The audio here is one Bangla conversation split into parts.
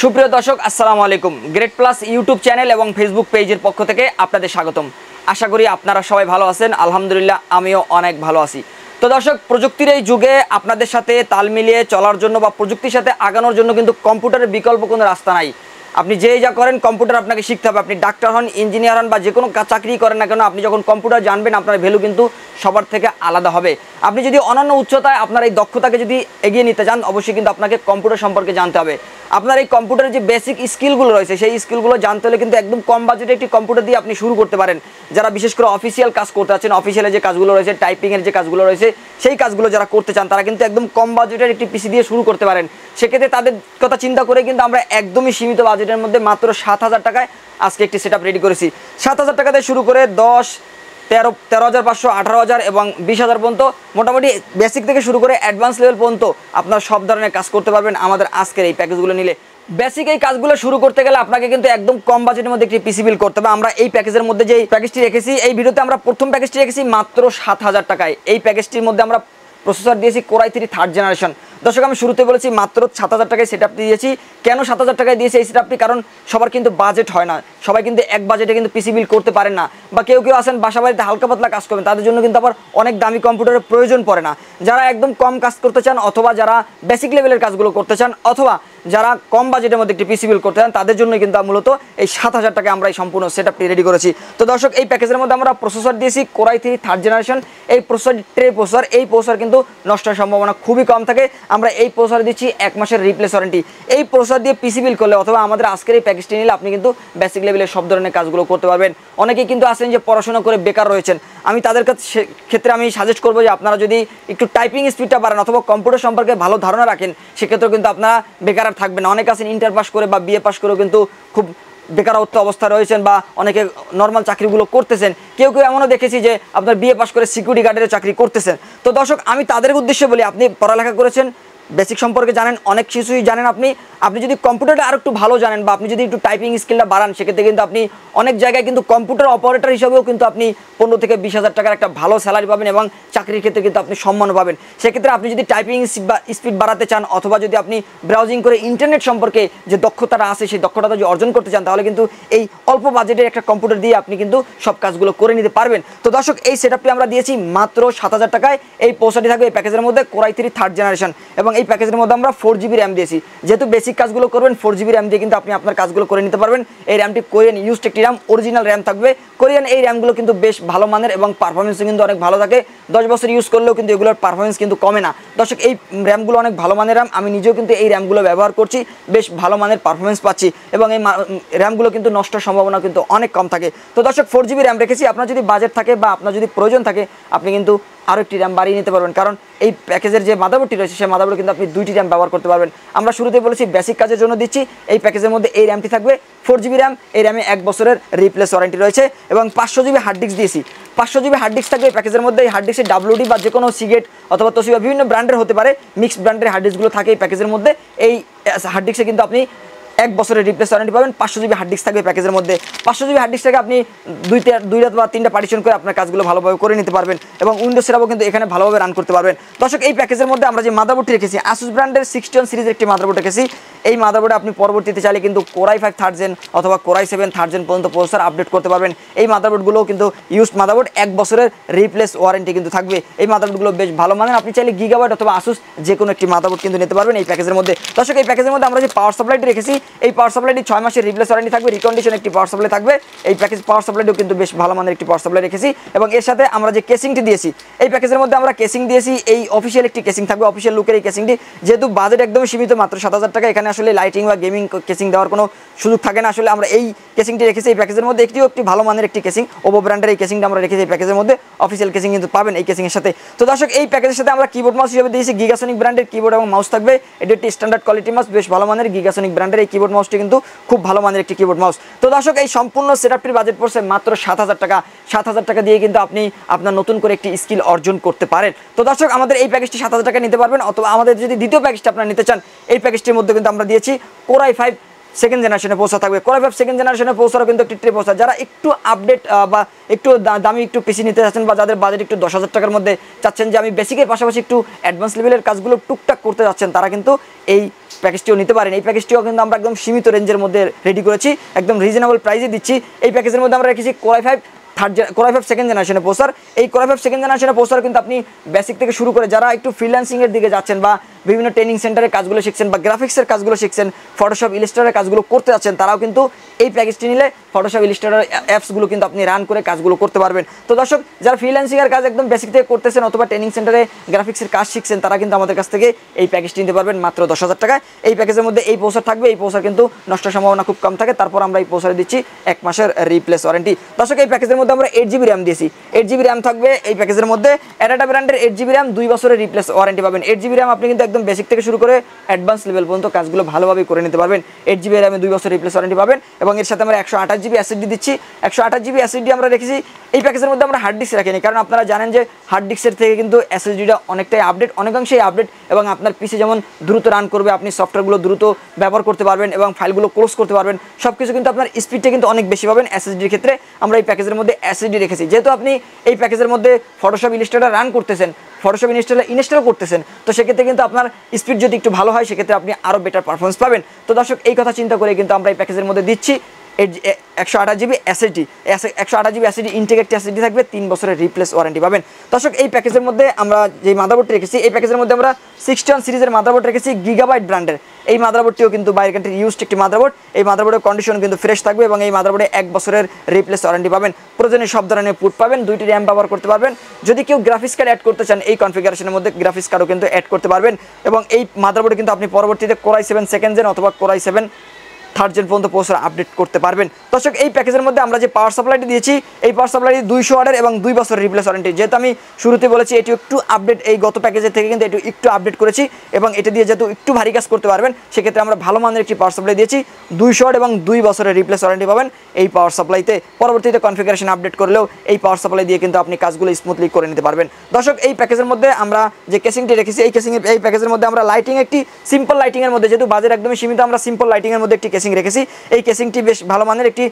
সুপ্রিয় দর্শক আসসালামু আলাইকুম। গ্রেট প্লাস ইউটিউব চ্যানেল এবং ফেসবুক পেজের পক্ষ থেকে আপনাদের স্বাগতম। আশা করি আপনারা সবাই ভালো আছেন। আলহামদুলিল্লাহ আমিও অনেক ভালো আছি। তো দর্শক, প্রযুক্তির এই যুগে আপনাদের সাথে তাল মিলিয়ে চলার জন্য বা প্রযুক্তির সাথে আগানোর জন্য কিন্তু কম্পিউটারের বিকল্প কোনো রাস্তা নাই। আপনি যেই যা করেন কম্পিউটার আপনাকে শিখতে হবে। আপনি ডাক্তার হন, ইঞ্জিনিয়ার হন বা যে কোনো চাকরি করেন না কেন, আপনি যখন কম্পিউটার জানবেন আপনার ভ্যালু কিন্তু সবার থেকে আলাদা হবে। আপনি যদি অনন্য উচ্চতায় আপনার এই দক্ষতাকে যদি এগিয়ে নিতে চান, অবশ্যই কিন্তু আপনাকে কম্পিউটার সম্পর্কে জানতে হবে। আপনার এই কম্পিউটারের যে বেসিক স্কিলগুলো রয়েছে সেই স্কিলগুলো জানতে হলে কিন্তু একদম কম বাজেটে একটি কম্পিউটার দিয়ে আপনি শুরু করতে পারেন। যারা বিশেষ করে অফিসিয়াল কাজ করতে চাচ্ছেন, অফিসিয়ালে যে কাজগুলো রয়েছে, টাইপিংয়ের যে কাজগুলো রয়েছে, সেই কাজগুলো যারা করতে চান তারা কিন্তু একদম কম বাজেটের একটি পিসি দিয়ে শুরু করতে পারেন। সেক্ষেত্রে তাদের কথা চিন্তা করে কিন্তু আমরা একদমই সীমিত বাজেটের মধ্যে মাত্র 7,000 টাকায় আজকে একটি সেটআপ রেডি করেছি। 7,000 টাকা দিয়ে শুরু করে 10, 13,500, 18,000 এবং 20,000 পর্যন্ত, মোটামুটি বেসিক থেকে শুরু করে অ্যাডভান্স লেভেল পর্যন্ত আপনার সব ধরনের কাজ করতে পারবেন আমাদের আজকের এই প্যাকেজগুলো নিলে। বেসিক এই কাজগুলো শুরু করতে গেলে আপনাকে কিন্তু একদম কম বাজেটের মধ্যে একটি পিসি বিল করতে হবে। আমরা এই প্যাকেজের মধ্যে যে প্যাকেজটি রেখেছি, এই ভিডিওতে আমরা প্রথম প্যাকেজটি রেখেছি মাত্র 7,000 টাকায়। এই প্যাকেজটির মধ্যে আমরা প্রসেসর দিয়েছি Core i3 থার্ড জেনারেশন। দর্শক, আমি শুরুতে বলেছি মাত্র 7,000 টাকায় সেট আপটি দিয়েছি। কেন 7,000 টাকায় দিয়েছি এই সেট আপটি? কারণ সবার কিন্তু বাজেট হয় না, সবাই কিন্তু এক বাজেটে কিন্তু পিসি বিল করতে পারেন না, বা কেউ আসেন বাসা বাড়িতে হালকা পাতলা কাজ করবেন, তাদের জন্য কিন্তু আবার অনেক দামি কম্পিউটারের প্রয়োজন পড়ে না। যারা একদম কম কাজ করতে চান, অথবা যারা বেসিক লেভেলের কাজগুলো করতে চান, অথবা যারা কম বাজেটের মধ্যে একটি পিসি বিল করতে চান, তাদের জন্য কিন্তু মূলত এই 7,000 টাকায় আমরা এই সম্পূর্ণ সেট আপটি রেডি করেছি। তো দর্শক, এই প্যাকেজের মধ্যে আমরা প্রসেসর দিয়েছি Core i3 থার্ড জেনারেশন। এই প্রসেসর ট্রে প্রসেসর, এই প্রসেসর কিন্তু নষ্ট হওয়ার সম্ভাবনা খুবই কম থাকে। আমরা এই প্রসেসর দিচ্ছি 1 মাসের রিপ্লেস ওয়ারেন্টি। এই প্রসেসর দিয়ে পিসি বিল করলে অথবা আমাদের আজকের এই প্যাকেজটি নিলে আপনি কিন্তু বেসিক লেভেলের সব ধরনের কাজগুলো করতে পারবেন। অনেকেই কিন্তু আছেন যে পড়াশোনা করে বেকার রয়েছেন, আমি তাদের ক্ষেত্রে আমি সাজেস্ট করবো যে আপনারা যদি একটু টাইপিং স্পিডটা বাড়ান অথবা কম্পিউটার সম্পর্কে ভালো ধারণা রাখেন, সেক্ষেত্রেও কিন্তু আপনারা বেকার আর থাকবেন না। অনেকে আছেন ইন্টার পাস করে বা বিএ পাস করেও কিন্তু খুব বেকারত্ব অবস্থা রয়েছেন, বা অনেকে নর্মাল চাকরিগুলো করতেছেন। কেউ এমনও দেখেছি যে আপনার বিএ পাস করে সিকিউরিটি গার্ডের চাকরি করতেছেন। তো দর্শক, আমি তাদের উদ্দেশ্যে বলি, আপনি পড়ালেখা করেছেন, বেসিক সম্পর্কে জানেন, অনেক কিছুই জানেন, আপনি যদি কম্পিউটারটা আর একটু ভালো জানেন বা আপনি যদি একটু টাইপিং স্কিলটা বাড়ান, সেক্ষেত্রে কিন্তু আপনি অনেক জায়গায় কিন্তু কম্পিউটার অপারেটর হিসাবেও কিন্তু আপনি 15 থেকে 20,000 টাকার একটা ভালো স্যালারি পাবেন এবং চাকরির ক্ষেত্রে কিন্তু আপনি সম্মান পাবেন। সেক্ষেত্রে আপনি যদি টাইপিং স্পিড বাড়াতে চান, অথবা যদি আপনি ব্রাউজিং করে ইন্টারনেট সম্পর্কে যে দক্ষতাটা আছে সেই দক্ষতাটা যদি অর্জন করতে চান, তাহলে কিন্তু এই অল্প বাজেটের একটা কম্পিউটার দিয়ে আপনি কিন্তু সব কাজগুলো করে নিতে পারবেন। তো দর্শক, এই সেটআপটি আমরা দিয়েছি মাত্র 7,000 টাকায়। এই প্রসেসরটি থাকবে এই প্যাকেজের মধ্যে Core i3 থার্ড জেনারেশন, এবং এই প্যাকেজের মধ্যে আমরা 4GB র্যাম দিয়েছি। যেহেতু বেসিক কাজগুলো করবেন, 4GB র্যাম দিয়ে কিন্তু আপনি আপনার কাজগুলো করে নিতে পারবেন। এই র্যামটি কোরিয়ান ইউজড একটি র্যাম, অরিজিনাল র্যাম থাকবে। কোরিয়ান এই র্যামগুলো কিন্তু বেশ ভালো মানের এবং পারফরমেন্সও কিন্তু অনেক ভালো থাকে। 10 বছর ইউজ করলেও কিন্তু এগুলোর পারফরমেন্স কিন্তু কমে না। দর্শক, এই র্যামগুলো অনেক ভালো মানের র্যাম, আমি নিজেও কিন্তু এই র্যামগুলো ব্যবহার করছি, বেশ ভালো মানের পারফরমেন্স পাচ্ছি, এবং এই র্যামগুলো কিন্তু নষ্টের সম্ভাবনা কিন্তু অনেক কম থাকে। তো দর্শক, 4GB র্যাম রেখেছি। আপনার যদি বাজেট থাকে বা আপনার যদি প্রয়োজন থাকে, আপনি কিন্তু আরও একটি র্যাম বাড়িয়ে নিতে পারবেন, কারণ এই প্যাকেজের যে মাদারবোর্ডটি রয়েছে সেই মাদারবোর্ডে কিন্তু আপনি 2টি র্যাম ব্যবহার করতে পারবেন। আমরা শুরুতেই বলেছি বেসিক কাজের জন্য দিচ্ছি। এই প্যাকেজের মধ্যে এই র্যামটি থাকবে 4GB র্যাম। এই র্যামে 1 বছরের রিপ্লেস ওয়ারেন্টি রয়েছে, এবং 500GB হার্ড ডিস্ক দিয়েছি। 500GB হার্ড ডিস্ক থাকবে এই প্যাকেজের মধ্যে। এই হার্ড ডিস্কের WD বা যে কোনো সিগেট অথবা তোশিবা বিভিন্ন ব্র্যান্ডের হতে পারে, মিক্সড ব্র্যান্ডের হার্ড ডিস্কগুলো থাকে এই প্যাকেজের মধ্যে। এই হার্ড ডিস্কে কিন্তু আপনি 1 বছরের রিপ্লেস ওয়ারেন্টি পাবেন। 500GB হার্ড ডিস্ক থাকবে প্যাকেজের মধ্যে। 500GB হার্ড ডিস্ক থেকে আপনি 2টা বা 3টা পার্টিশন করে আপনার কাজগুলো ভালোভাবে করে নিতে পারবেন, এবং উইন্ডোজ সেটআপও কিন্তু এখানে ভালোভাবে রান করতে পারবেন। দর্শক, এই প্যাকেজের মধ্যে আমরা যে মাদারবোর্ডটি রেখেছি, Asus ব্র্যান্ডের 61 সিরিজের একটি মাদারবোর্ড রেখেছি। এই মাদারবোর্ডে আপনি পরবর্তীতে চাইলে কিন্তু Core i5 থার্ড জেন অথবা Core i7 থার্ড জেন পর্যন্ত প্রসেসর আপডেট করতে পারবেন। এই মাদারবোর্ডগুলোও কিন্তু ইউজড মাদারবোর্ড, 1 বছরের রিপ্লেস ওয়ারেন্টি কিন্তু থাকবে। এই মাদারবোর্ডগুলো বেশ ভালো মানের, আপনি চাইলে গিগাবাইট অথবা Asus যে কোনো একটি মাদারবোর্ড কিন্তু নিতে পারবেন এই প্যাকেজের মধ্যে। দর্শক, এই প্যাকেজের মধ্যে আমরা যে পাওয়ার সাপ্লাইটি রেখেছি, এই পাওয়ার সাপ্লাইটি 6 মাসের রিপ্লেস ওয়ারেন্টি থাকবে, রিকন্ডিশন একটি পাওয়ার সাপ্লাই থাকবে। এই প্যাকেজ পাওয়ার সাপ্লাইটিও কিন্তু বেশ ভালো মানের একটি পাওয়ার সাপ্লাই রেখেছি, এবং এর সাথে আমরা যে কেসিংটি দিয়েছি, এই প্যাকেজের মধ্যে আমরা কেসিং দিয়েছি। এই অফিসিয়াল একটি কেসিং থাকবে, অফিসিয়াল লুকের এই কেসিংটি। যেহেতু বাজেট একদমই সীমিত, মাত্র 7,000 টাকা, এখানে আসলে লাইটিং বা গেমিং কেসিং দেওয়ার কোনো সুযোগ থাকে না। আসলে আমরা এই কেসিংটি রেখেছি এই প্যাকেজের মধ্যে। একটি ভালো মানের একটি কেসিং, ওপো ব্র্যান্ডের এই কেসিংটা আমরা রেখেছি এই প্যাকেজের মধ্যে। অফিসিয়াল কেসিং কিন্তু পাবেন এই কেসিংয়ের সাথে। তো দর্শক, এই প্যাকেজের সাথে আমরা কিবোর্ড মাউস হিসেবে দিয়েছি গিগাসনিক ব্র্যান্ডের কিবোর্ড এবং মাউস থাকবে। এটি একটি স্ট্যান্ডার্ড কোয়ালিটি মাউস, বেশ ভালো মানের গিগাসনিক ব্র্যান্ডের এই কিবোর্ড মাউসটি কিন্তু খুব ভালো মানের একটি কিবোর্ড মাউস। তো দর্শক, এই সম্পূর্ণ সেটআপটির বাজেট পড়ছে মাত্র 7,000 টাকা। 7,000 টাকা দিয়ে কিন্তু আপনি আপনার নতুন করে একটি স্কিল অর্জন করতে পারেন। তো দর্শক, আমাদের এই প্যাকেজটি 7,000 টাকা নিতে পারবেন, অথবা আমাদের যদি দ্বিতীয় প্যাকেজটা আপনারা নিতে চান, এই প্যাকেজটির মধ্যে কিন্তু আমরা দিয়েছি Core i5 সেকেন্ড জেনারেশনের প্রসেসর থাকবে। কোর i5 সেকেন্ড জেনারেশনের প্রসেসরও কিন্তু একটি ট্রে প্রসেসর। যারা একটু আপডেট বা একটু দামি একটু পিসি নিতে চাচ্ছেন বা যাদের বাজেট একটু 10,000 টাকার মধ্যে চাচ্ছেন যে আমি বেসিকের পাশাপাশি একটু অ্যাডভান্স লেভেলের কাজগুলো টুকটাক করতে যাচ্ছেন, তারা কিন্তু এই প্যাকেজটিও নিতে পারেন। এই প্যাকেজটিও কিন্তু আমরা একদম সীমিত রেঞ্জের মধ্যে রেডি করেছি, একদম রিজনেবল প্রাইসে দিচ্ছি। এই প্যাকেজের মধ্যে আমরা রেখেছি কোর i5 সেকেন্ড জেনারেশনের প্রসেসর। এই কোর i5 সেকেন্ড জেনারেশনের প্রসেসর কিন্তু আপনি বেসিক থেকে শুরু করে যারা একটু ফ্রিল্যান্সিংয়ের দিকে যাচ্ছেন বা বিভিন্ন ট্রেনিং সেন্টারে কাজগুলো শিখছেন বা গ্রাফিক্সের কাজগুলো শিখছেন, ফটোশপ ইলাস্ট্রেটরের কাজগুলো করতে যাচ্ছেন, তারাও কিন্তু এই প্যাকেজটি নিলে ফটোশপ ইলাস্ট্রেটর অ্যাপসগুলো কিন্তু আপনি রান করে কাজগুলো করতে পারবেন। তো দর্শক, যারা ফ্রিল্যান্সিংয়ের কাজ একদম বেসিক থেকে করতেছেন অথবা ট্রেনিং সেন্টারে গ্রাফিক্সের কাজ শিখছেন, তারা কিন্তু আমাদের কাছ থেকে এই প্যাকেজটি নিতে পারবেন মাত্র 10,000 টাকায়। এই প্যাকেজের মধ্যে এই প্রসেসর থাকবে। এই প্রসেসর কিন্তু নষ্টের সম্ভাবনা খুব কম থাকে। তারপর আমরা এই প্রসেসরে দিচ্ছি 1 মাসের রিপ্লেস ওয়ারেন্টি। দর্শক, এই প্যাকেজের মধ্যে আমরা 8 জিবি র্যাম দিয়েছি। 8 জিবি র্যাম থাকবে এই প্যাকেজের মধ্যে। অ্যাডাটা ব্র্যান্ডের 8 জিবি র্যাম 2 বছরের রিপ্লেস ওয়ারেন্টি পাবেন। 8 জিবি র্যাম আপনি কিন্তু একদম বেসিক থেকে শুরু করে অ্যাডভান্স লেভেল পর্যন্ত কাজগুলো ভালোভাবে করে নিতে পারবেন। 8 জিবি র্যামে 2 বছর রিপ্লেস ওয়ারেন্টি পাবেন এবং এর সাথে আমরা 128 জিবি এসএসডি দিচ্ছি। 128 জিবি এসএসডি আমরা রেখেছি। এই প্যাকেজের মধ্যে আমরা হার্ড ডিস্ক রাখিনি, কারণ আপনারা জানেন যে হার্ড ডিস্কের থেকে কিন্তু এসএসডিটা অনেকটাই আপডেট, অনেকাংশেই আপডেট এবং আপনার পিসি যেমন দ্রুত রান করবে, আপনি সফটওয়্যারগুলো দ্রুত ব্যবহার করতে পারবেন এবং ফাইলগুলো ক্লোজ করতে পারবেন, সব কিছু কিন্তু আপনার স্পিডটা কিন্তু অনেক বেশি পাবেন এসএসডির ক্ষেত্রে। আমরা এই প্যাকেজের মধ্যে এসএসডি রেখেছি। যেহেতু আপনি এই প্যাকেজের মধ্যে ফটোশপ ইলাস্ট্রেটর রান করতেছেন, ফটোশপ ইনস্টল করতেছেন, তো সেক্ষেত্রে কিন্তু আপনার স্পিড যদি একটু ভালো হয় সেক্ষেত্রে আপনি আরও বেটার পারফরমেন্স পাবেন। তো দর্শক, এই কথা চিন্তা করে কিন্তু আমরা এই প্যাকেজের মধ্যে দিচ্ছি 128 জিবি এসএসডি। 128 জিবি এসএসডি ইনটেক একটি এসএসডি থাকবে, 3 বছরের রিপ্লেস ওয়ারেন্টি পাবেন। দর্শক, এই প্যাকেজের মধ্যে আমরা যে মাদারবোর্ডটি রেখেছি, এই প্যাকেজের মধ্যে আমরা 61 সিরিজের মাদারবোর্ড রেখেছি, গিগাবাইট ব্র্যান্ডের। এই মাদারবোর্ডটিও কিন্তু বাইরের কান্ট্রি ইউজড একটি মাদারবোর্ড। এই মাদারবোর্ডের কন্ডিশন কিন্তু ফ্রেশ থাকবে এবং এই মাদারবোর্ডে 1 বছরের রিপ্লেস ওয়ারেন্টি পাবেন। প্রয়োজনে সব ধরনের পুট পাবেন, 2টি র্যাম ব্যবহার করতে পারবেন। যদি কেউ গ্রাফিক্স কার্ড অ্যাড করতে চান, এই কনফিগারেশনের মধ্যে গ্রাফিক্স কার্ডও কিন্তু অ্যাড করতে পারবেন এবং এই মাদারবোর্ডে কিন্তু আপনি পরবর্তীতে কোর i7 সেকেন্ড জেন অথবা কোর i7 থার্ড জেন পর্যন্ত প্রসেসর আপডেট করতে পারবেন। দর্শক, এই প্যাকেজের মধ্যে আমরা যে পাওয়ার সাপ্লাইটি দিয়েছি, এই পাওয়ার সাপ্লাইটি 200 ওয়াটের এবং 2 বছর রিপ্লেস ওয়ারেন্টি। যেহেতু আমি শুরুতে বলেছি এটি একটু আপডেট, এই গত প্যাকেজের থেকে কিন্তু একটু আপডেট করেছি এবং এটা দিয়ে যেহেতু একটু ভারী কাজ করতে পারবেন, সেক্ষেত্রে আমরা ভালো মানের একটি পাওয়ার সাপ্লাই দিয়েছি। 200 ওয়াট এবং 2 বছরের রিপ্লেস ওয়ারেন্টি পাবেন এই পাওয়ার সাপ্লাইতে। পরবর্তীতে কনফিগারেশন আপডেট করলেও এই পাওয়ার সাপ্লাই দিয়ে কিন্তু আপনি কাজগুলো স্মুথলি করে নিতে পারবেন। দর্শক, এই প্যাকেজের মধ্যে আমরা যে কেসিংটি রেখেছি, এই প্যাকেজের মধ্যে আমরা লাইটিং, একটি সিম্পল লাইটিংয়ের মধ্যে, যেহেতু বাজেট একদমই সীমিত, আমরা সিম্পল লাইটিংয়ের মধ্যে একটি কেসিং রেখেছি। এই কেসিংটি বেশ ভালো মানের একটি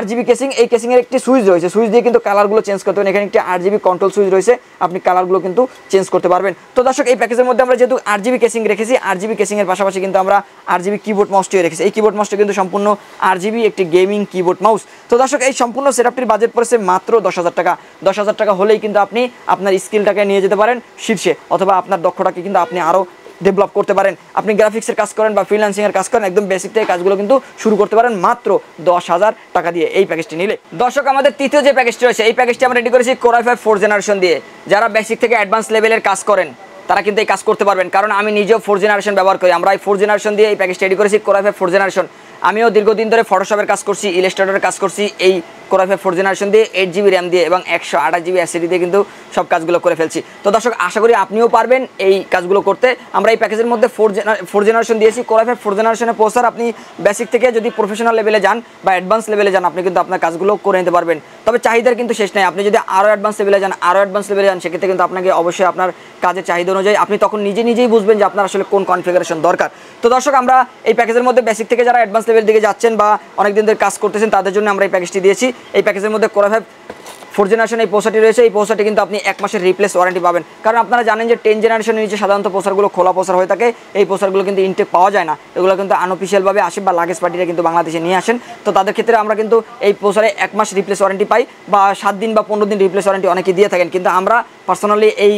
RGB কেসিং। এই কেসিংয়ের একটি সুইচ রয়েছে, সুইচ দিয়ে কিন্তু কালারগুলো চেঞ্জ করতে পারেন। এখানে একটি RGB কন্ট্রোল সুইচ রয়েছে, আপনি কালারগুলো কিন্তু চেঞ্জ করতে পারবেন। তো দর্শক, এই প্যাকেজের মধ্যে আমরা যেহেতু RGB কেসিং রেখেছি, RGB কেসিংয়ের পাশাপাশি কিন্তু আমরা RGB কিবোর্ড মাউসটিও রেখেছি। এই কিবোর্ড মাউসটি কিন্তু সম্পূর্ণ RGB একটি গেমিং কিবোর্ড মাউস। তো দর্শক, এই সম্পূর্ণ সেটআপটির বাজেট পড়েছে মাত্র 10,000 টাকা। 10,000 টাকা হলেই কিন্তু আপনি আপনার স্কিলটাকে নিয়ে যেতে পারেন শীর্ষে, অথবা আপনার দক্ষতাকে কিন্তু আপনি আরও ডেভেলপ করতে পারেন। আপনি গ্রাফিক্সের কাজ করেন বা ফ্রিল্যান্সিংয়ের কাজ করেন, একদম বেসিক থেকে কাজগুলো কিন্তু শুরু করতে পারেন মাত্র 10,000 টাকা দিয়ে এই প্যাকেজটি নিলে। দর্শক, আমাদের তৃতীয় যে প্যাকেজটি রয়েছে, এই প্যাকেজটি আমরা রেডি করেছি কোর i5 4th জেনারেশন দিয়ে। যারা বেসিক থেকে অ্যাডভান্স লেভেলের কাজ করেন, তারা কিন্তু এই কাজ করতে পারবেন, কারণ আমি নিজেও 4th জেনারেশন ব্যবহার করি। আমরা এই 4th জেনারেশন দিয়ে এই প্যাকেজটি রেডি করেছি, কোর i5 4th জেনারেশন। আমিও দীর্ঘদিন ধরে ফটোশপের কাজ করছি, ইলাস্ট্রেটরের কাজ করছি এই কোর i5 4th জেনারেশন দিয়ে, 8 জিবি র্যাম দিয়ে এবং 128 জিবি এসএসডি দিয়ে কিন্তু সব কাজগুলো করে ফেলছি। তো দর্শক, আশা করি আপনিও পারবেন এই কাজগুলো করতে। আমরা এই প্যাকেজের মধ্যে 4th জেনারেশন দিয়েছি। কোর i5 4th জেনারেশনের প্রসেসর আপনি বেসিক থেকে যদি প্রফেশনাল লেভেলে যান বা অ্যাডভান্স লেভেলে যান, আপনি কিন্তু আপনার কাজগুলো করে নিতে পারবেন। তবে চাহিদার কিন্তু শেষ নেই। আপনি যদি আরও অ্যাডভান্স লেভেলে যান, সেক্ষেত্রে কিন্তু আপনাকে অবশ্যই আপনার কাজের চাহিদা অনুযায়ী আপনি তখন নিজেই বুঝবেন যে আপনার আসলে কোন কনফিগারেশন দরকার। তো দর্শক, আমরা এই প্যাকেজের মধ্যে বেসিক থেকে যারা অ্যাডভান্স লেভেল দিকে যাচ্ছেন বা অনেকদিন ধরে কাজ করতেছেন, তাদের জন্য আমরা এই প্যাকেজটি দিয়েছি। এই প্যাকেজের মধ্যে কোর i5 4th জেনারেশন এই প্রসেসরটি রয়েছে। এই প্রসেসরটি কিন্তু আপনি 1 মাসের রিপ্লেস ওয়ারেন্টি পাবেন, কারণ আপনারা জানেন যে 10 জেনারেশনের নিচে সাধারণত প্রসেসরগুলো খোলা প্রসেসর হয়ে থাকে। এই প্রসেসরগুলো কিন্তু ইনটেক পাওয়া যায় না, এগুলো কিন্তু আনঅফিসিয়ালভাবে আসে বা লাগেজ পার্টিরা কিন্তু বাংলাদেশে নিয়ে আসেন। তো তাদের ক্ষেত্রে আমরা কিন্তু এই প্রসেসরে 1 মাস রিপ্লেস ওয়ারেন্টি পাই বা 7 দিন বা 15 দিন রিপ্লেস ওয়ারেন্টি অনেকে দিয়ে থাকেন, কিন্তু আমরা পার্সোনালি এই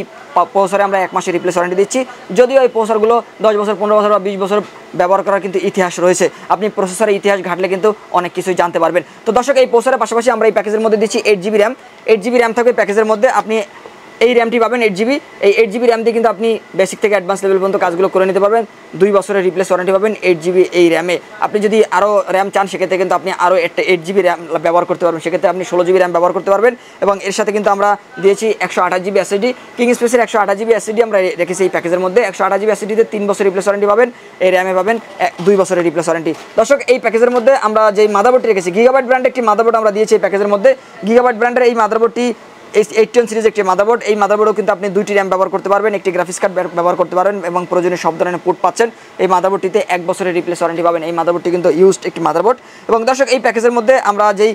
প্রসেসরে আমরা 1 মাসের রিপ্লেস ওয়ারেন্টি দিচ্ছি। যদিও এই প্রসেসরগুলো 10 বছর, 15 বছর বা 20 বছর ব্যবহার করার কিন্তু ইতিহাস রয়েছে। আপনি প্রসেসরের ইতিহাস ঘাটলে কিন্তু অনেক কিছুই জানতে পারবেন। তো দর্শক, এই প্রসেসরের পাশাপাশি আমরা এই প্যাকেজের মধ্যে দিচ্ছি 8 জিবি র্যাম। 8 জিবি র্যাম থাকবে প্যাকেজের মধ্যে। আপনি এই র্যামটি পাবেন 8 জিবি। এই 8 জিবি র্যাম দিয়ে কিন্তু আপনি বেসিক থেকে অ্যাডভান্স লেভেল পর্যন্ত কাজগুলো করে নিতে পারবেন। 2 বছরের রিপ্লেস ওয়ারেন্টি পাবেন 8 জিবি এই র্যামে। আপনি যদি আরও র্যাম চান, সেক্ষেত্রে কিন্তু আপনি আরও 8 জিবি র্যাম ব্যবহার করতে পারবেন। সেক্ষেত্রে আপনি 16 জিবি র্যাম ব্যবহার করতে পারবেন এবং এর সাথে কিন্তু আমরা দিয়েছি 128 জিবি এসএসডি। কিং স্পেসের 128 জিবি এসএসডি আমরা রেখেছি এই প্যাকেজের মধ্যে। 128 জিবি এসএসডিতে 3 বছর রিপ্লেস ওয়ারেন্টি পাবেন, এই র্যামে পাবেন 2 বছরের রিপ্লেস ওয়ারেন্টি। দর্শক, এই প্যাকেজের মধ্যে আমরা যেই মাদারবোর্ডটি রেখেছি, গিগাবাইট ব্র্যান্ডের একটি মাদারবোর্ড আমরা দিয়েছি এই প্যাকেজের মধ্যে। গিগাবাইট ব্র্যান্ডের এই মাদারবোর্ডটি এইচ10 সিরিজ একটি মাদারবোর্ড। এই মাদারবোর্ডও কিন্তু আপনি 2টি র্যাম ব্যবহার করতে পারবেন, একটি গ্রাফিক্স কার্ড ব্যবহার করতে পারবেন এবং প্রয়োজনীয় সব ধরনের পোর্ট পাচ্ছেন। এই মাদারবোর্ডটিতে 1 বছরের রিপ্লেস ওয়ারেন্টি পাবেন। এই মাদারবোর্ডটি কিন্তু ইউজড একটি মাদারবোর্ড। এবং দর্শক এই প্যাকেজের মধ্যে আমরা যেই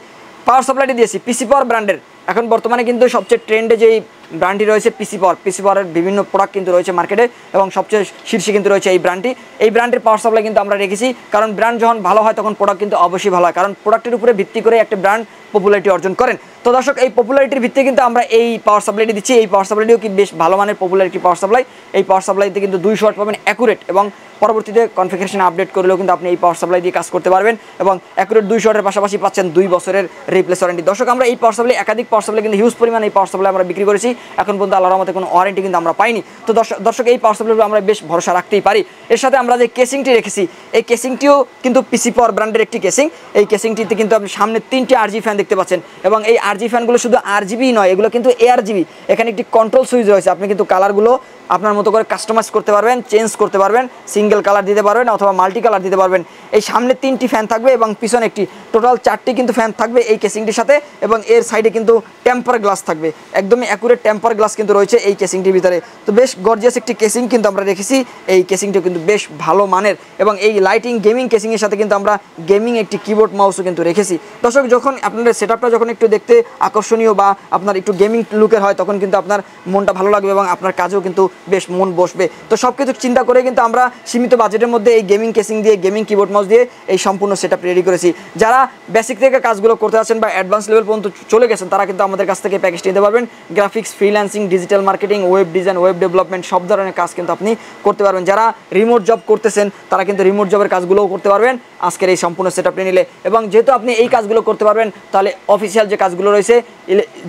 পাওয়ার সাপ্লাইটি দিয়েছি পিসি পাওয়ার ব্র্যান্ডের, এখন বর্তমানে কিন্তু সবচেয়ে ট্রেন্ডে যেই ব্র্যান্ডটি রয়েছে পিসি পাওয়ারের বিভিন্ন প্রোডাক্ট কিন্তু রয়েছে মার্কেটে এবং সবচেয়ে শীর্ষে কিন্তু রয়েছে এই ব্র্যান্ডটি। এই ব্র্যান্ডের পাওয়ার সাপ্লাই কিন্তু আমরা রেখেছি, কারণ ব্র্যান্ড যখন ভালো হয় তখন প্রোডাক্ট কিন্তু অবশ্যই ভালো হয়, কারণ প্রোডাক্টের উপরে ভিত্তি করে একটা ব্র্যান্ড পপুলারিটি অর্জন করেন। তো দর্শক এই পপুলারিটির ভিত্তিতে কিন্তু আমরা এই পাওয়ার সাপ্লাইটি দিচ্ছি। এই পাওয়ার সাপ্লাইটিও কি বেশ ভালো মানের পপুলারিটি পাওয়ার সাপ্লাই। এই পাওয়ার সাপ্লাইতে কিন্তু 200 ওয়াট পাবেন অ্যাকুরেট, এবং পরবর্তীতে কনফিগারেশন আপডেট করলেও কিন্তু আপনি এই পাওয়ার সাপ্লাই দিয়ে কাজ করতে পারবেন এবং অ্যাকুরেট 200 ওয়াটের পাশাপাশি পাচ্ছেন 2 বছরের রিপ্লেস ওয়ারেন্টি। দর্শক আমরা এই পাওয়ার সাপ্লাই একাধিক পাওয়ার সাপ্লাই কিন্তু হিউজ পরিমাণ এই পাওয়ার সাপ্লাই আমরা বিক্রি করেছি, এখন পর্যন্ত আল্লাহর রহমতে কোনো ওয়ারেন্টি কিন্তু আমরা পাইনি। তো দর্শক এই পাওয়ার সাপ্লাই আমরা বেশ ভরসা রাখতেই পারি। এর সাথে আমরা যে কেসিংটি রেখেছি, এই কেসিংটিও কিন্তু পিসি পাওয়ার ব্র্যান্ডের একটি কেসিং। এই কেসিংটিতে কিন্তু আপনি সামনে 3টি আরজি ফ্যান দেখতে পাচ্ছেন এবং এই আরজি ফ্যানগুলো শুধু আরজিবি নয়, এগুলো কিন্তু এআরজিবি। এখানে একটি কন্ট্রোল সুইচ রয়েছে, আপনি কিন্তু কালারগুলো আপনার মতো করে কাস্টমাইজ করতে পারবেন, চেঞ্জ করতে পারবেন, সিঙ্গেল কালার দিতে পারবেন অথবা মাল্টি কালার দিতে পারবেন। এই সামনে 3টি ফ্যান থাকবে এবং পিছনে একটি, টোটাল 4টি কিন্তু ফ্যান থাকবে এই কেসিংটির সাথে। এবং এর সাইডে কিন্তু টেম্পার গ্লাস থাকবে, একদমই অ্যাকুরেট টেম্পার গ্লাস কিন্তু রয়েছে এই কেসিংটির ভিতরে। তো বেশ গর্জিয়াস একটি কেসিং কিন্তু আমরা রেখেছি। এই কেসিংটিও কিন্তু বেশ ভালো মানের এবং এই লাইটিং গেমিং কেসিংয়ের সাথে কিন্তু আমরা গেমিং একটি কিবোর্ড মাউসও কিন্তু রেখেছি। দর্শক যখন আপনাদের সেটআপটা যখন একটু দেখতে আকর্ষণীয় বা আপনার একটু গেমিং লুকের হয়, তখন কিন্তু আপনার মনটা ভালো লাগবে এবং আপনার কাজেও কিন্তু বেশ মন বসবে। তো সব কিছু চিন্তা করে কিন্তু আমরা সীমিত বাজেটের মধ্যে এই গেমিং কেসিং দিয়ে, গেমিং কিবোর্ড মাউস দিয়ে এই সম্পূর্ণ সেটআপ রেডি করেছি। যারা বেসিক থেকে কাজগুলো করতে আছেন বা অ্যাডভান্স লেভেল পর্যন্ত চলে গেছেন, তারা কিন্তু আমাদের কাছ থেকে প্যাকেজটি নিতে পারবেন। Graphics, freelancing, digital marketing, web design, web development সব ধরনের কাজ কিন্তু আপনি করতে পারবেন। যারা রিমোট জব করতেছেন, তারা কিন্তু রিমোট জবের কাজগুলোও করতে পারবেন আজকের এই সম্পূর্ণ সেটআপটি নিলে। এবং যেহেতু আপনি এই কাজগুলো করতে পারবেন, তাহলে অফিসিয়াল যে কাজগুলো রয়েছে,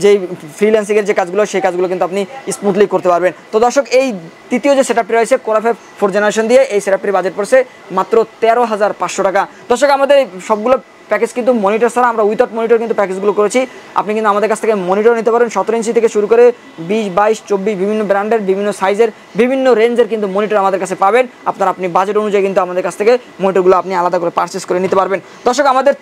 যেই ফ্রিল্যান্সিংয়ের যে কাজগুলো, সেই কাজগুলো কিন্তু আপনি স্মুথলি করতে পারবেন। তো দর্শক এই তৃতীয় যে সেটআপটি রয়েছে কোর i5 4th জেনারেশন দিয়ে, এই সেটআপটির বাজেট পড়ছে মাত্র 13,500 টাকা। দর্শক আমাদের সবগুলো প্যাকেজ কিন্তু মনিটর ছাড়া, আমরা উইথাউট মনিটর কিন্তু প্যাকেজগুলো করেছি। আপনি কিন্তু আমাদের কাছ থেকে মনিটর নিতে পারেন 17 ইঞ্চি থেকে শুরু করে 20, 22, 24 বিভিন্ন ব্র্যান্ডের, বিভিন্ন সাইজের, বিভিন্ন রেঞ্জের কিন্তু মনিটর আমাদের কাছে পাবেন। আপনি বাজেট অনুযায়ী কিন্তু আমাদের কাছ থেকে মনিটরগুলো আপনি আলাদা করে পারচেস করে নিতে পারবেন। দর্শক আমাদের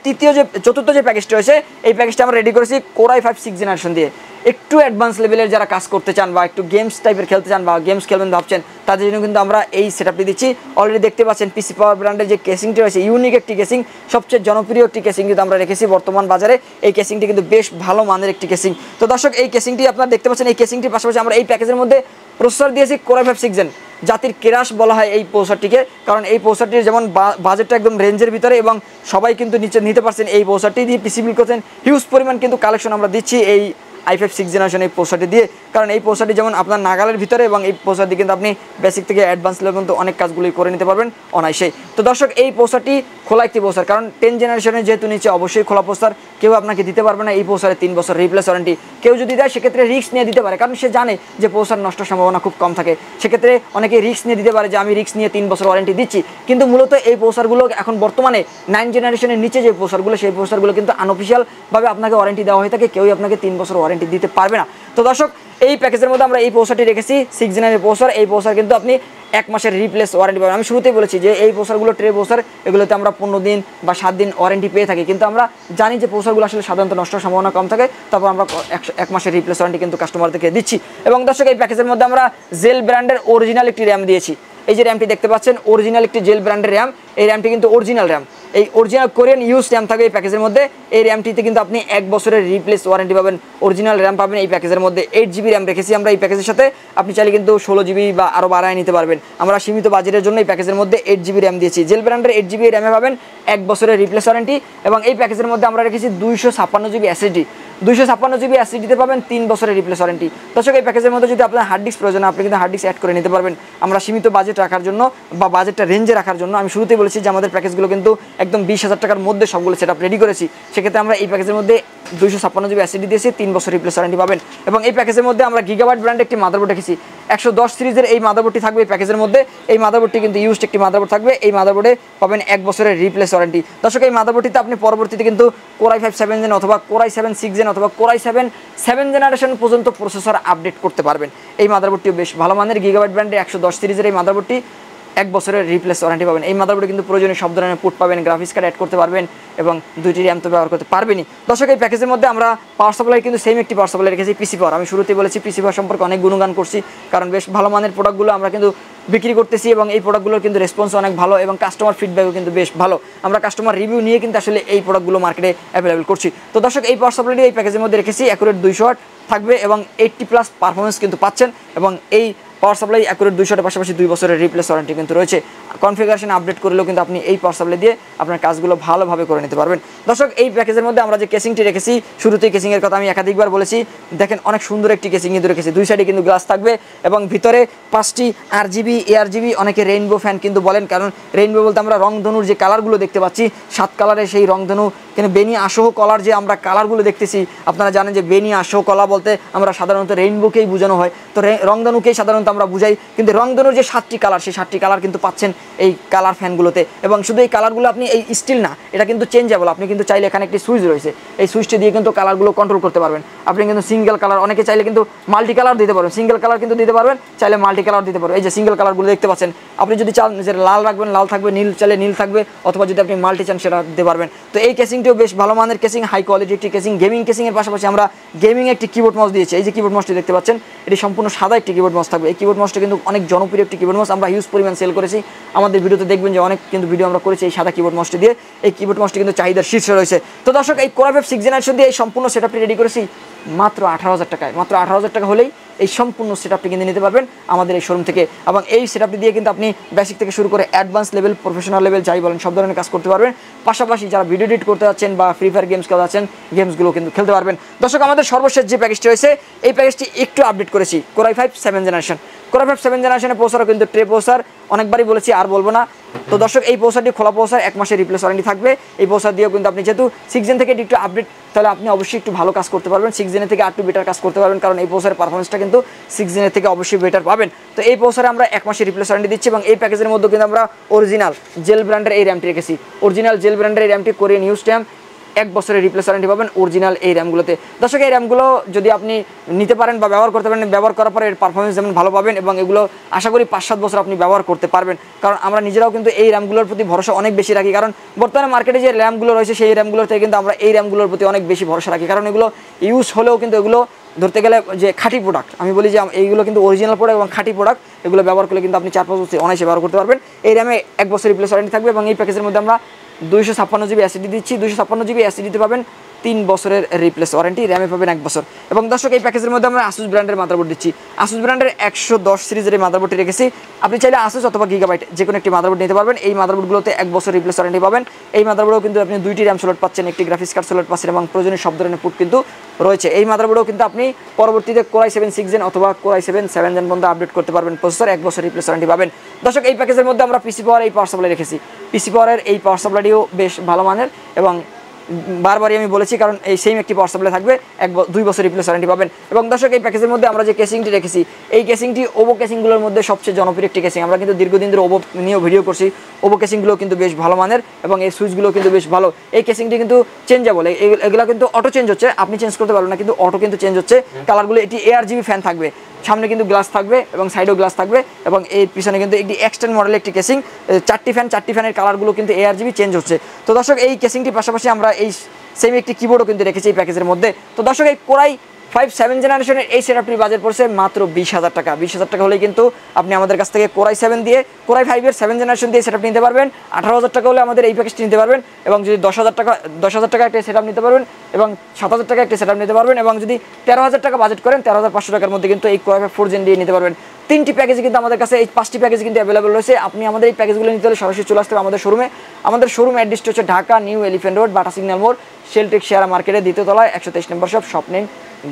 চতুর্থ যে প্যাকেজটি রয়েছে, এই প্যাকেজটা আমরা রেডি করেছি কোর i5 6th জেনারেশন দিয়ে। একটু অ্যাডভান্স লেভেলের যারা কাজ করতে চান বা একটু গেমস টাইপের খেলতে চান বা গেমস খেলবেন ভাবছেন, তাদের জন্য কিন্তু আমরা এই সেটআপটি দিচ্ছি। অলরেডি দেখতে পাচ্ছেন পিসি পাওয়ার ব্র্যান্ডের যে কেসিংটি রয়েছে, ইউনিক একটি কেসিং, সবচেয়ে জনপ্রিয় একটি কেসিং কিন্তু আমরা রেখেছি বর্তমান বাজারে। এই কেসিংটি কিন্তু বেশ ভালো মানের একটি কেসিং। তো দর্শক এই কেসিংটি আপনারা দেখতে পাচ্ছেন। এই কেসিংটির পাশাপাশি আমরা এই প্যাকেজের মধ্যে প্রসেসর দিয়েছি কোর i5 6th Gen, জাতির কেরাস বলা হয় এই প্রসেসরটিকে, কারণ এই প্রসেসরটির যেমন বাজেটটা একদম রেঞ্জের ভিতরে এবং সবাই কিন্তু নিতে পারছেন এই প্রসেসরটি দিয়ে পিসি বিল্ড করছেন। হিউজ পরিমাণ কিন্তু কালেকশন আমরা দিচ্ছি এই i5 6th জেনারেশন এই প্রসেসরটি দিয়ে, কারণ এই প্রসেসরটি যেমন আপনার নাগালের ভিতরে এবং এই প্রসেসর দিয়ে কিন্তু আপনি বেসিক থেকে অ্যাডভান্স লেভেল পর্যন্ত অনেক কাজগুলোই করে নিতে পারবেন অনায়াসেই। তো দর্শক এই প্রসেসরটি খোলা একটি প্রসেসর, কারণ 10th জেনারেশনের যেহেতু নিচে অবশ্যই খোলা প্রসেসর, কেউ আপনাকে দিতে পারবে না এই প্রসেসরে 3 বছর রিপ্লেস ওয়ারেন্টি। কেউ যদি দেয় সেক্ষেত্রে রিস্ক নিয়ে দিতে পারে, কারণ সে জানে যে প্রসেসর নষ্টের সম্ভাবনা খুব কম থাকে। সেক্ষেত্রে অনেকে রিস্ক নিয়ে দিতে পারে যে আমি রিস্ক নিয়ে 3 বছর ওয়ারেন্টি দিচ্ছি, কিন্তু মূলত এই প্রসেসরগুলো এখন বর্তমানে 9th জেনারেশনের নিচে যে প্রসেসরগুলো, সেই প্রসেসরগুলো কিন্তু আনঅফিসিয়ালভাবে আপনাকে ওয়ারেন্টি দেওয়া হয়ে থাকে, কেউই আপনাকে 3 বছর ওয়ারেন্টি দিতে পারবে না। তো দর্শক এই প্যাকেজের মধ্যে আমরা এই প্রসেসরটি রেখেছি 6th জেনারেশনের প্রসেসর। এই প্রসেসর কিন্তু আপনি 1 মাসের রিপ্লেস ওয়ারেন্টি পাবেন। আমি শুরুতেই বলেছি যে এই প্রসেসরগুলো ট্রে প্রসেসর, এগুলোতে আমরা 15 দিন বা 7 দিন ওয়ারেন্টি পেয়ে থাকি, কিন্তু আমরা জানি যে প্রসেসরগুলো আসলে সাধারণত নষ্টের সম্ভাবনা কম থাকে, তারপর আমরা 1 মাসের রিপ্লেস ওয়ারেন্টি কিন্তু কাস্টমারদেরকে দিচ্ছি। এবং দর্শক এই প্যাকেজের মধ্যে আমরা জেল ব্র্যান্ডের অরিজিনাল একটি র্যাম দিয়েছি। এই যে র্যামটি দেখতে পাচ্ছেন, অরিজিনাল একটি জেল ব্র্যান্ডের র্যাম। এই র্যামটি কিন্তু অরিজিনাল র্যাম, এই অরিজিনাল কোরিয়ান ইউজ র্যাম থাকবে এই প্যাকেজের মধ্যে। এই র্যামটিতে কিন্তু আপনি 1 বছরের রিপ্লেস ওয়ারেন্টি পাবেন, অরিজিনাল র্যাম পাবেন এই প্যাকেজের মধ্যে। 8GB র্যাম রেখেছি আমরা এই প্যাকেজের সাথে, আপনি চাইলে কিন্তু 16GB বা আরও বাড়ায় নিতে পারবেন। আমরা সীমিত বাজেটের জন্য এই প্যাকেজের মধ্যে 8GB র্যাম দিয়েছি। জেল ব্র্যান্ডের 8GB র্যামে পাবেন 1 বছরের রিপ্লেস ওয়ারেন্টি। এবং এই প্যাকেজের মধ্যে আমরা রেখেছি 256GB SSD, 256GB SSDতে পাবেন 3 বছরের রিপ্লেস ওয়ারেন্টি। দর্শক এই প্যাকেজের মধ্যে যদি আপনার হার্ড ডিস্ক প্রয়োজন, আপনি কিন্তু হার্ড ডিস্ক অ্যাড করে নিতে পারবেন। আমরা সীমিত বাজেট রাখার জন্য বা বাজেটটা রেঞ্জে রাখার জন্য আমি শুরুতেই বলেছি যে আমাদের প্যাকেজগুলো কিন্তু একদম 20,000 টাকার মধ্যে সবগুলো সেটআপ রেডি করেছি। সেক্ষেত্রে আমরা এই প্যাকেজের মধ্যে 256GB SSD দিয়েছি, 3 বছর রিপ্লেস ওয়ারেন্টি পাবেন। এবং এই প্যাকেজের মধ্যে আমরা গিগাবাইট ব্র্যান্ডের একটি মাদারবোর্ড রেখেছি, 110 সিরিজের এই মাদারবোর্ডটি থাকবে এই প্যাকেজের মধ্যে। এই মাদারবোর্ডটি কিন্তু ইউজড একটি মাদারবোর্ড থাকবে। এই মাদারবোর্ডে পাবেন 1 বছরের রিপ্লেস ওয়ারেন্টি। দর্শক এই মাদারবোর্ডটিতে আপনি পরবর্তীতে কিন্তু কোর i5 7th Gen অথবা কোর i7 6th Gen অথবা কোর i7 7th জেনারেশন পর্যন্ত প্রসেসর আপডেট করতে পারবেন। এই মাদারবোর্ডটিও বেশ ভালো মানের, গিগাবাইট ব্র্যান্ডের 110 সিরিজের এই মাদারবোর্ডটি 1 বছরের রিপ্লেস ওয়ারেন্টি পাবেন। এই মাদারবোর্ডে কিন্তু প্রয়োজনীয় সব ধরনের পোর্ট পাবেন, গ্রাফিক্স কার্ড অ্যাড করতে পারবেন এবং 2টি র্যাম তো ব্যবহার করতে পারবেনই। দর্শক এই প্যাকেজের মধ্যে আমরা পাওয়ার সাপ্লাই কিন্তু সেম একটি পাওয়ার সাপ্লাই রেখেছি পিসি পাওয়ার। আমি শুরুতেই বলেছি পিসি পাওয়ার সম্পর্কে অনেক গুণগান করছি, কারণ বেশ ভালো মানের প্রোডাক্টগুলো আমরা কিন্তু বিক্রি করতেছি এবং এই প্রোডাক্টগুলোর কিন্তু রেসপন্স অনেক ভালো এবং কাস্টমার ফিডব্যাকও কিন্তু বেশ ভালো। আমরা কাস্টমার রিভিউ নিয়ে কিন্তু আসলে এই প্রোডাক্টগুলো মার্কেটে অ্যাভেলেবল করছি। তো দর্শক এই পাওয়ার সাপ্লাইটি এই প্যাকেজের মধ্যে রেখেছি অ্যাকুরেট 200 ওয়াট থাকবে এবং 80+ পারফরমেন্স কিন্তু পাচ্ছেন এবং এই পাওয়ার সাপ্লাই অ্যাকুরেট 200 ওয়াটের পাশাপাশি 2 বছরের রিপ্লেস ওয়ারেন্টি কিন্তু রয়েছে। কনফিগারেশন আপডেট করলেও কিন্তু আপনি এই পাওয়ার সাপ্লাই দিয়ে আপনার কাজগুলো ভালোভাবে করে নিতে পারবেন। দর্শক এই প্যাকেজের মধ্যে আমরা যে কেসিংটি রেখেছি, শুরুতেই কেসিংয়ের কথা আমি একাধিকবার বলেছি, দেখেন অনেক সুন্দর একটি কেসিং কিন্তু রেখেছি। 2 সাইডে কিন্তু গ্লাস থাকবে এবং ভিতরে 5টি RGB ARGB অনেকে রেইনবো ফ্যান কিন্তু বলেন, কারণ রেইনবো বলতে আমরা রংধনুর যে কালারগুলো দেখতে পাচ্ছি 7 কালারের সেই রংধনু, কিন্তু বেনি আসহ কলার যে আমরা কালারগুলো দেখতেছি, আপনারা জানেন যে বেনি আসহ কলা বলতে আমরা সাধারণত রেইনবোকেই বোঝানো হয়, তো রংধনুকেই সাধারণত আমরা বুঝাই, কিন্তু রংধনুর যে 7টি কালার সেই 7টি কালার কিন্তু পাচ্ছেন এই কালার ফ্যানগুলোতে। এবং শুধু এই কালারগুলো আপনি এই স্টিল না, এটা কিন্তু চেঞ্জেবল, আপনি কিন্তু চাইলে এখানে একটি সুইচ রয়েছে, এই সুইচটি দিয়ে কিন্তু কালারগুলো কন্ট্রোল করতে পারবেন। আপনি কিন্তু সিঙ্গেল কালার, অনেকে চাইলে কিন্তু মাল্টি কালার দিতে পারবেন, সিঙ্গেল কালার কিন্তু দিতে পারবেন, চাইলে মাল্টি কালার দিতে পারবেন। এই যে সিঙ্গেল কালারগুলো দেখতে পাচ্ছেন, আপনি যদি চান যে লাল রাখবেন লাল থাকবে, নীল চাইলে নীল থাকবে, অথবা যদি আপনি মাল্টি চান সেটা দিতে পারবেন। তো এই কেসিংটিও বেশ ভালো মানের কেসিং, হাই কোয়ালিটি একটি কেসিং। গেমিং কেসিংয়ের পাশাপাশি আমরা গেমিং একটি কিবোর্ড মাউস দিয়েছি। এই যে কিবোর্ড মাউসটি দেখতে পাচ্ছেন, এটি সম্পূর্ণ সাদা একটি কিবোর্ড মাউস থাকবে। এই কিবোর্ড মাউসটা কিন্তু অনেক জনপ্রিয় একটি কিবোর্ড মাউস, আমরা হিউজ পরিমাণ সেল করেছি। আমাদের ভিডিওতে দেখবেন যে অনেক কিন্তু ভিডিও আমরা করেছি এই সাদা কিবোর্ড মাউসটি দিয়ে। এই কিবোর্ড মাউসটি কিন্তু চাহিদার শীর্ষে রয়েছে। তো দর্শক এই কোর i5 6th জেনারেশন দিয়ে এই সম্পূর্ণ সেটআপটি রেডি করেছি মাত্র 18,000 টাকায়। মাত্র 18,000 টাকা হলেই এই সম্পূর্ণ সেটআপটি কিন্তু নিতে পারবেন আমাদের এই শোরুম থেকে, এবং এই সেটআপটি দিয়ে কিন্তু আপনি বেসিক থেকে শুরু করে অ্যাডভান্স লেভেল, প্রফেশনাল লেভেল যাই বলেন সব ধরনের কাজ করতে পারবেন। পাশাপাশি যারা ভিডিও এডিট করতে যাচ্ছেন বা ফ্রি ফায়ার গেমস খেলতে যাচ্ছেন, গেমসগুলো কিন্তু খেলতে পারবেন। দর্শক আমাদের সর্বশেষ যে প্যাকেজটি রয়েছে এই প্যাকেজটি একটু আপডেট করেছি, core i5 7th generation. Core i5 7th জেনারেশনের প্রসেসরও কিন্তু ট্রে প্রসেসর, অনেকবারই বলেছি আর বলবো না। তো দর্শক এই প্রসেসরটি খোলা প্রসেসর, 1 মাসের রিপ্লেস ওয়ারেন্টি থাকবে। এই প্রসেসর দিয়েও কিন্তু আপনি যেহেতু 6 জেন থেকে একটু আপডেট, তাহলে আপনি অবশ্যই একটু ভালো কাজ করতে পারবেন, 6 জেনের থেকে আর একটু বেটার কাজ করতে পারবেন, কারণ এই প্রসেসরের পারফরমেন্সটা কিন্তু 6 জেনের থেকে অবশ্যই বেটার পাবেন। তো এই প্রসেসরে আমরা 1 মাসের রিপ্লেস ওয়ারেন্টি দিচ্ছি এবং এই প্যাকেজের মধ্যে কিন্তু আমরা অরিজিনাল জেল ব্র্যান্ডের এই র্যামটি রেখেছি। অরিজিনাল জেল ব্র্যান্ডের এই র্যামটি, কোরিয়ান ইউজ র্যাম, 1 বছরের রিপ্লেস ওয়ারেন্টি পাবেন অরিজিনাল এই র্যামগুলোতে। দর্শক এই র্যামগুলো যদি আপনি নিতে পারেন বা ব্যবহার করতে পারেন, ব্যবহার করার পরে এর পারফরমেন্স যেমন ভালো পাবেন এবং এগুলো আশা করি 5-7 বছর আপনি ব্যবহার করতে পারবেন, কারণ আমরা নিজেরাও কিন্তু এই র্যামগুলোর প্রতি ভরসা অনেক বেশি রাখি। কারণ বর্তমানে মার্কেটে যে র্যামগুলো রয়েছে সেই র্যামগুলোর থেকে কিন্তু আমরা এই র্যামগুলোর প্রতি অনেক বেশি ভরসা রাখি, কারণ এগুলো ইউজ হলেও কিন্তু এগুলো ধরতে গেলে যে খাঁটি প্রোডাক্ট, আমি বলি যে এইগুলো কিন্তু অরিজিনাল প্রোডাক্ট এবং খাঁটি প্রোডাক্ট, এগুলো ব্যবহার করলে কিন্তু আপনি 4-5 বছর অনায়াসে ব্যবহার করতে পারবেন। এই র্যামে 1 বছর রিপ্লেস ওয়ারেন্টি থাকবে এবং এই প্যাকেজের মধ্যে আমরা 256 জিবি SSD দিচ্ছি। 256 জিবি SSD দিতে পাবেন 3 বছরের রিপ্লেস ওয়ারেন্টি, র্যামে পাবেন 1 বছর। এবং দর্শক এই প্যাকেজের মধ্যে আমরা আসুস ব্র্যান্ডের মাদারবোর্ড দিচ্ছি। আসুস ব্র্যান্ডের 110 সিরিজের এই মাদারবোর্ডটি রেখেছি। আপনি চাইলে আসুস অথবা গিগাবাইট যে কোনো একটি মাদারবোর্ড নিতে পারবেন। এই মাদারবোর্ডগুলোতে 1 বছর রিপ্লেস ওয়ারেন্টি পাবেন। এই মাদারবোর্ডেও কিন্তু আপনি 2টি র্যাম স্লট পাচ্ছেন, একটি গ্রাফিক্স কার্ড স্লট পাচ্ছেন এবং প্রয়োজনীয় সব ধরনের পুট কিন্তু রয়েছে। এই মাদারবোর্ডেও কিন্তু আপনি পরবর্তীতে কোর i7 6 জেন অথবা কোর i7 7 জেন পর্যন্ত আপডেট করতে পারবেন প্রসেসর, 1 বছর রিপ্লেস ওয়ারেন্টি পাবেন। দর্শক এই প্যাকেজের মধ্যে আমরা পিসি পাওয়ার এই পাওয়ার সাপ্লাই রেখেছি। পিসি পাওয়ারের এই পাওয়ার সাপ্লাইটিও বেশ ভালো মানের এবং বারবারই আমি বলেছি, কারণ এই সেম একটি পাওয়ার সাপ্লাই থাকবে, 2 বছর রিপ্লেস ওয়ারেন্টি পাবেন। এবং দর্শক এই প্যাকেজের মধ্যে আমরা যে কেসিংটি রেখেছি, এই কেসিংটি ওভো কেসিংগুলোর মধ্যে সবচেয়ে জনপ্রিয় একটি কেসিং। আমরা কিন্তু দীর্ঘদিন ধরে ওভো নিয়েও ভিডিও করছি। ওভো কেসিংগুলো কিন্তু বেশ ভালো মানের এবং এই সুইচগুলো কিন্তু বেশ ভালো। এই কেসিংটি কিন্তু চেঞ্জেবল, এগুলো কিন্তু অটো চেঞ্জ হচ্ছে, আপনি চেঞ্জ করতে পারবেন না, কিন্তু অটো কিন্তু চেঞ্জ হচ্ছে। কালারগুলো এটি ARGB ফ্যান থাকবে, সামনে কিন্তু গ্লাস থাকবে এবং সাইডেও গ্লাস থাকবে এবং এর পিছনে কিন্তু একটি এক্সটেন্ড মডেলের একটি কেসিং। 4টি ফ্যানের কালারগুলো কিন্তু ARGB চেঞ্জ হচ্ছে। তো দর্শক এই কেসিংটির পাশাপাশি আমরা এই সেম একটি কিবোর্ডও কিন্তু রেখেছি এই প্যাকেজের মধ্যে। তো দর্শক এই কোর i5 7th জেনারেশনের এই সেটআপটির বাজেট পড়ছে মাত্র 20,000 টাকা। 20,000 টাকা হলেই কিন্তু আপনি আমাদের কাছ থেকে কোর i7 দিয়ে, কোর i5 এর 7th জেনারেশন দিয়ে সেটআপ নিতে পারবেন। 18,000 টাকা হলে আমাদের এই প্যাকেজটি নিতে পারবেন এবং যদি 10,000 টাকা একটা সেটআপ নিতে পারবেন এবং 7,000 টাকা একটা সেটআপ নিতে পারবেন এবং যদি 13,000 টাকা বাজেট করেন 13,500 টাকার মধ্যে কিন্তু এই কোর i5 4 জেন দিয়ে নিতে পারবেন। 3টি প্যাকেজ কিন্তু আমাদের কাছে, এই 5টি প্যাকেজ কিন্তু অ্যাভেলেবল রয়েছে। আপনি আমাদের এই প্যাকেজগুলো নিতে হলে সরাসরি চলে আসতে হবে আমাদের শোরুমে। আমাদের শোরুম অ্যাড্রেসটি হচ্ছে Dhaka new elephant road, Bata signal মোড়, শেলটেক শেয়ারা মার্কেটের 2য় তলায় 123 নম্বর shop, shop name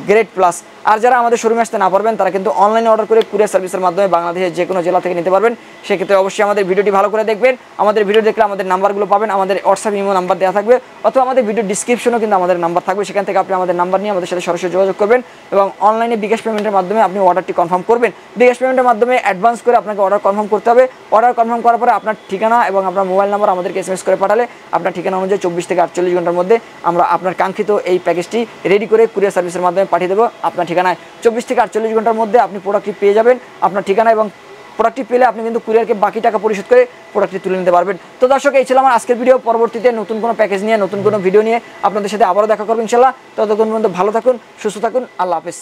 great plus. আর যারা আমাদের শোরুমে আসতে না পারবেন তারা কিন্তু অনলাইনে অর্ডার করে কুরিয়ার সার্ভিসের মাধ্যমে বাংলাদেশের যে কোনো জেলা থেকে নিতে পারবেন। সেক্ষেত্রে অবশ্যই আমাদের ভিডিওটি ভালো করে দেখবেন। আমাদের ভিডিও দেখলে আমাদের নাম্বারগুলো পাবেন, আমাদের হোয়াটসঅ্যাপ ইমো নাম্বার দেওয়া থাকবে, অথবা আমাদের ভিডিও ডিসক্রিপশনেও কিন্তু আমাদের নাম্বার থাকবে। সেখান থেকে আপনি আমাদের নাম্বার নিয়ে আমাদের সাথে সরাসরি যোগাযোগ করবেন এবং অনলাইনে বিকাশ পেমেন্টের মাধ্যমে আপনি অর্ডারটি কনফার্ম করবেন। বিকাশ পেমেন্টের মাধ্যমে অ্যাডভান্স করে আপনাকে অর্ডার কনফার্ম করতে হবে। অর্ডার কনফার্ম করার পরে আপনার ঠিকানা এবং আপনার মোবাইল নাম্বার আমাদেরকে SMS করে পাঠালে আপনার ঠিকানা অনুযায়ী 24 থেকে 48 ঘন্টার মধ্যে আমরা আপনার কাঙ্ক্ষিত এই প্যাকেজটি রেডি করে কুরিয়ার সার্ভিসের মাধ্যমে পাঠিয়ে দেবো আপনার ঠিকানায়। 24 থেকে 48 ঘন্টার মধ্যে আপনি প্রোডাক্টটি পেয়ে যাবেন আপনার ঠিকানা এবং প্রোডাক্টটি পেলে আপনি কিন্তু কুরিয়ারকে বাকি টাকা পরিশোধ করে প্রোডাক্টটি তুলে নিতে পারবেন। তো দর্শক, এই ছিল আমার আজকের ভিডিও। পরবর্তীতে নতুন কোনো প্যাকেজ নিয়ে, নতুন কোনো ভিডিও নিয়ে আপনাদের সাথে আবারও দেখা করবো ইনশাল্লাহ। ততক্ষণ পর্যন্ত ভালো থাকুন, সুস্থ থাকুন, আল্লাহ হাফেজ।